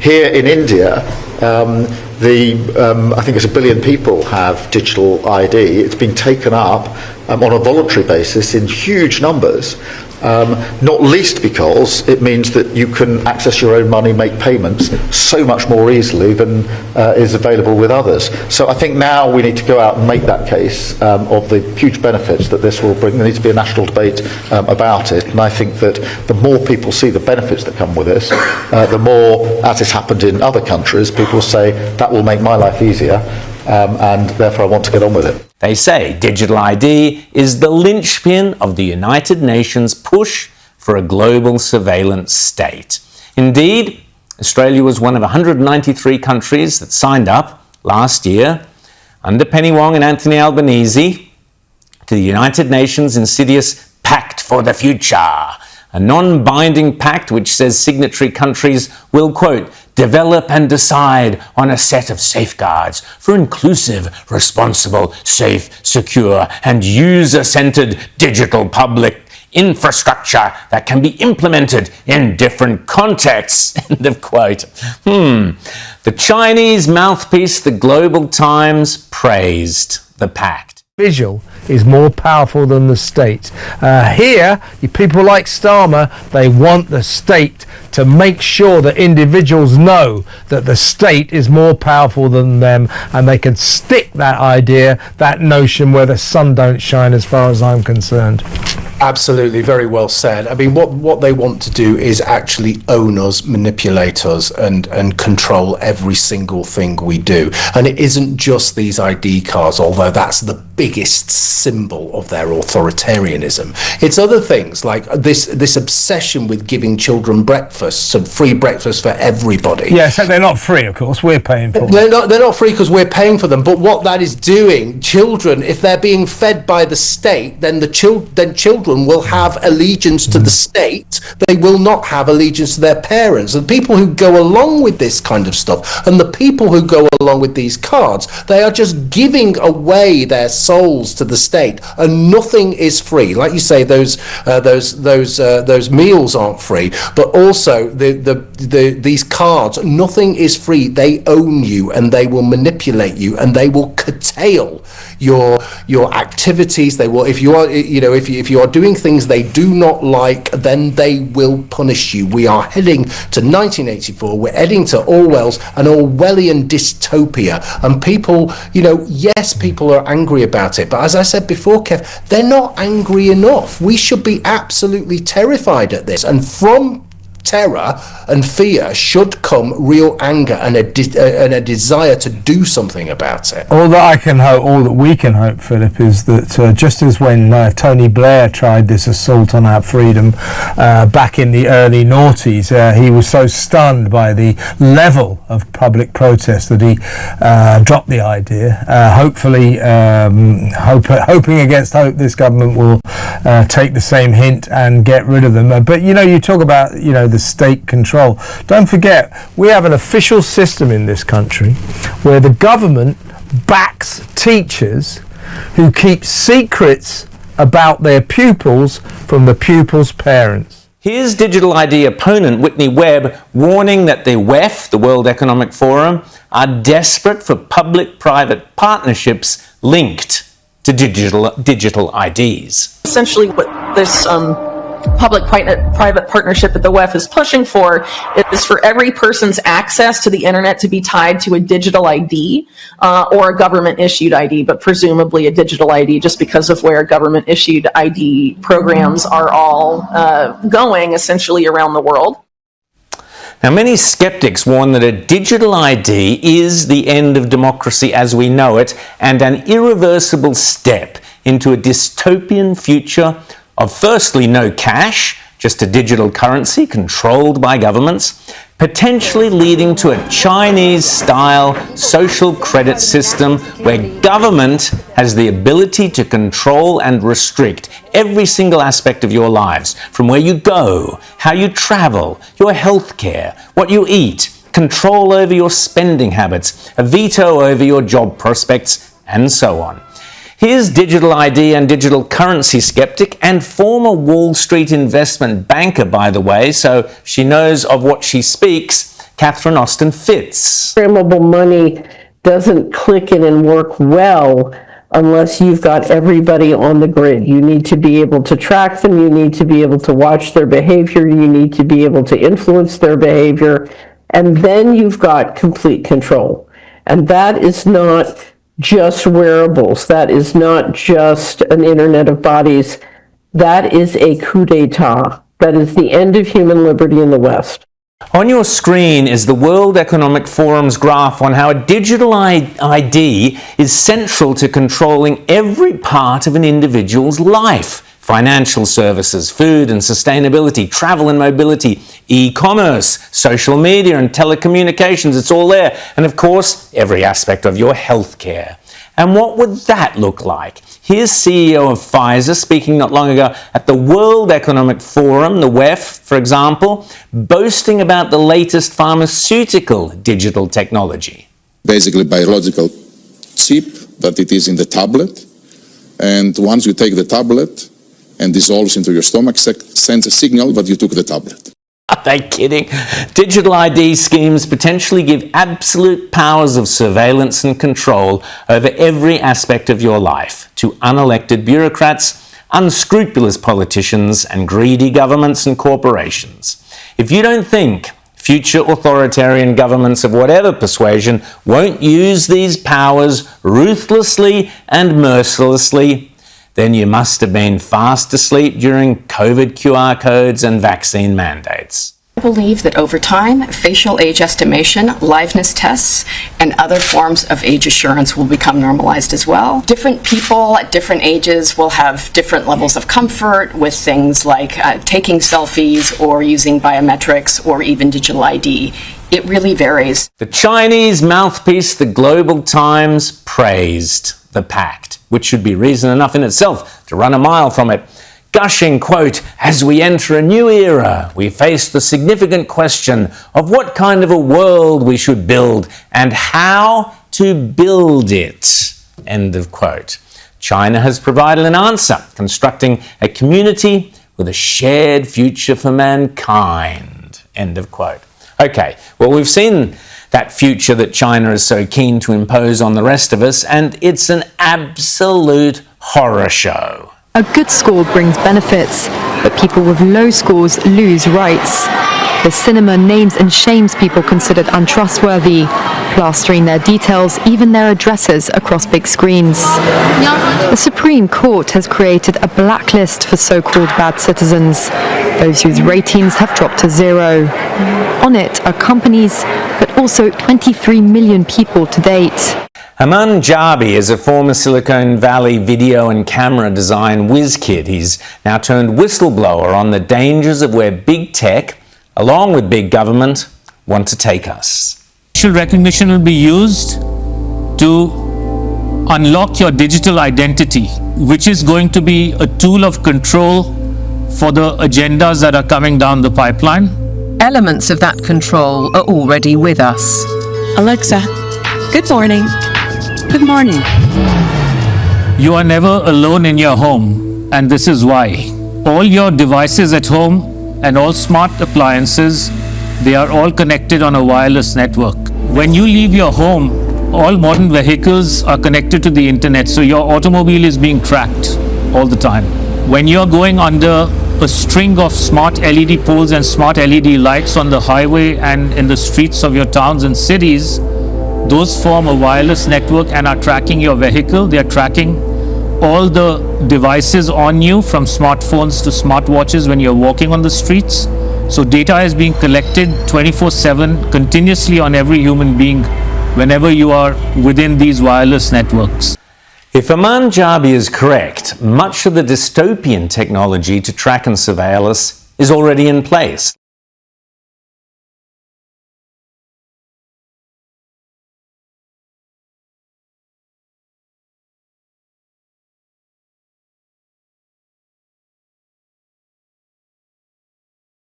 Here in India, I think it's 1 billion people have digital ID. It's been taken up on a voluntary basis in huge numbers, not least because it means that you can access your own money, make payments so much more easily than is available with others. So I think now we need to go out and make that case of the huge benefits that this will bring. There needs to be a national debate about it, and I think that the more people see the benefits that come with this, the more, as has happened in other countries, people say that will make my life easier, and therefore I want to get on with it. They say digital ID is the linchpin of the United Nations push for a global surveillance state. Indeed, Australia was one of 193 countries that signed up last year under Penny Wong and Anthony Albanese to the United Nations insidious Pact for the Future, a non-binding pact which says signatory countries will, quote, develop and decide on a set of safeguards for inclusive, responsible, safe, secure, and user-centered digital public infrastructure that can be implemented in different contexts, end of quote. The Chinese mouthpiece, the Global Times, praised the pact. Individual is more powerful than the state. Here, people like Starmer, they want the state to make sure that individuals know that the state is more powerful than them, and they can stick that idea, that notion, where the sun don't shine, as far as I'm concerned. Absolutely, very well said. I mean, what they want to do is actually own us, manipulate us, and control every single thing we do. And it isn't just these ID cards, although that's the biggest symbol of their authoritarianism. It's other things like this obsession with giving children breakfast, some free breakfast for everybody. Yeah, so they're not free, of course. We're paying for them. They're not free because we're paying for them. But what that is doing, children, if they're being fed by the state, then children will have allegiance to the state. They will not have allegiance to their parents. And people who go along with this kind of stuff, and the people who go along with these cards, they are just giving away their souls to the state, and nothing is free. Like you say, those meals aren't free, but also these cards, nothing is free. They own you, and they will manipulate you, and they will curtail your activities. They will, if you are doing things they do not like, then they will punish you. We are heading to 1984. We're heading to Orwell's an Orwellian dystopia, and people, yes, people are angry about it, but as I said before, Kev, they're not angry enough. We should be absolutely terrified at this, and from terror and fear should come real anger and a desire to do something about it. All that we can hope, Philip, is that just as when Tony Blair tried this assault on our freedom back in the early noughties, he was so stunned by the level of public protest that he dropped the idea. Hopefully, hoping against hope, this government will take the same hint and get rid of them. But you talk about the state control. Don't forget, we have an official system in this country where the government backs teachers who keep secrets about their pupils from the pupils' parents. Here's digital ID opponent Whitney Webb warning that the WEF, the World Economic Forum, are desperate for public-private partnerships linked to digital IDs. Essentially what this public-private partnership that the WEF is pushing for is for every person's access to the internet to be tied to a digital ID or a government-issued ID, but presumably a digital ID, just because of where government-issued ID programs are all going essentially around the world. Now, many skeptics warn that a digital ID is the end of democracy as we know it, and an irreversible step into a dystopian future of firstly no cash, just a digital currency controlled by governments, potentially leading to a Chinese-style social credit system where government has the ability to control and restrict every single aspect of your lives, from where you go, how you travel, your healthcare, what you eat, control over your spending habits, a veto over your job prospects, and so on. Here's digital ID and digital currency skeptic and former Wall Street investment banker, by the way, so she knows of what she speaks, Catherine Austin Fitts. Programmable money doesn't click in and work well unless you've got everybody on the grid. You need to be able to track them, you need to be able to watch their behavior, you need to be able to influence their behavior, and then you've got complete control. And that is not just wearables, that is not just an internet of bodies, that is a coup d'etat. That is the end of human liberty in the West. On your screen is the World Economic Forum's graph on how a digital ID is central to controlling every part of an individual's life. Financial services, food and sustainability, travel and mobility, e-commerce, social media and telecommunications, it's all there. And of course, every aspect of your healthcare. And what would that look like? Here's CEO of Pfizer speaking not long ago at the World Economic Forum, the WEF, for example, boasting about the latest pharmaceutical digital technology. Basically biological chip that it is in the tablet, and once you take the tablet and dissolves into your stomach, sends a signal that you took the tablet. Are they kidding? Digital ID schemes potentially give absolute powers of surveillance and control over every aspect of your life to unelected bureaucrats, unscrupulous politicians, and greedy governments and corporations. If you don't think future authoritarian governments of whatever persuasion won't use these powers ruthlessly and mercilessly, then you must have been fast asleep during COVID QR codes and vaccine mandates. I believe that over time, facial age estimation, liveness tests, and other forms of age assurance will become normalized as well. Different people at different ages will have different levels of comfort with things like taking selfies or using biometrics or even digital ID. It really varies. The Chinese mouthpiece, the Global Times, praised the pact, which should be reason enough in itself to run a mile from it. Gushing, quote, "As we enter a new era, we face the significant question of what kind of a world we should build and how to build it," end of quote. China has provided an answer, constructing a community with a shared future for mankind, end of quote. Okay, well, we've seen that future that China is so keen to impose on the rest of us, and it's an absolute horror show. A good score brings benefits, but people with low scores lose rights. The cinema names and shames people considered untrustworthy, plastering their details, even their addresses, across big screens. The Supreme Court has created a blacklist for so-called bad citizens, those whose ratings have dropped to zero. On it are companies, but also 23 million people to date. Aman Jabi is a former Silicon Valley video and camera design whiz kid. He's now turned whistleblower on the dangers of where big tech, along with big government, want to take us. Facial recognition will be used to unlock your digital identity, which is going to be a tool of control for the agendas that are coming down the pipeline. Elements of that control are already with us. Alexa, good morning. Good morning. You are never alone in your home, and this is why. All your devices at home and all smart appliances, they are all connected on a wireless network. When you leave your home, all modern vehicles are connected to the internet, so your automobile is being tracked all the time. When you're going under a string of smart LED poles and smart LED lights on the highway and in the streets of your towns and cities, those form a wireless network and are tracking your vehicle. They are tracking all the devices on you, from smartphones to smartwatches when you're walking on the streets. So data is being collected 24/7 continuously on every human being whenever you are within these wireless networks. If Aman Jabi is correct, much of the dystopian technology to track and surveil us is already in place.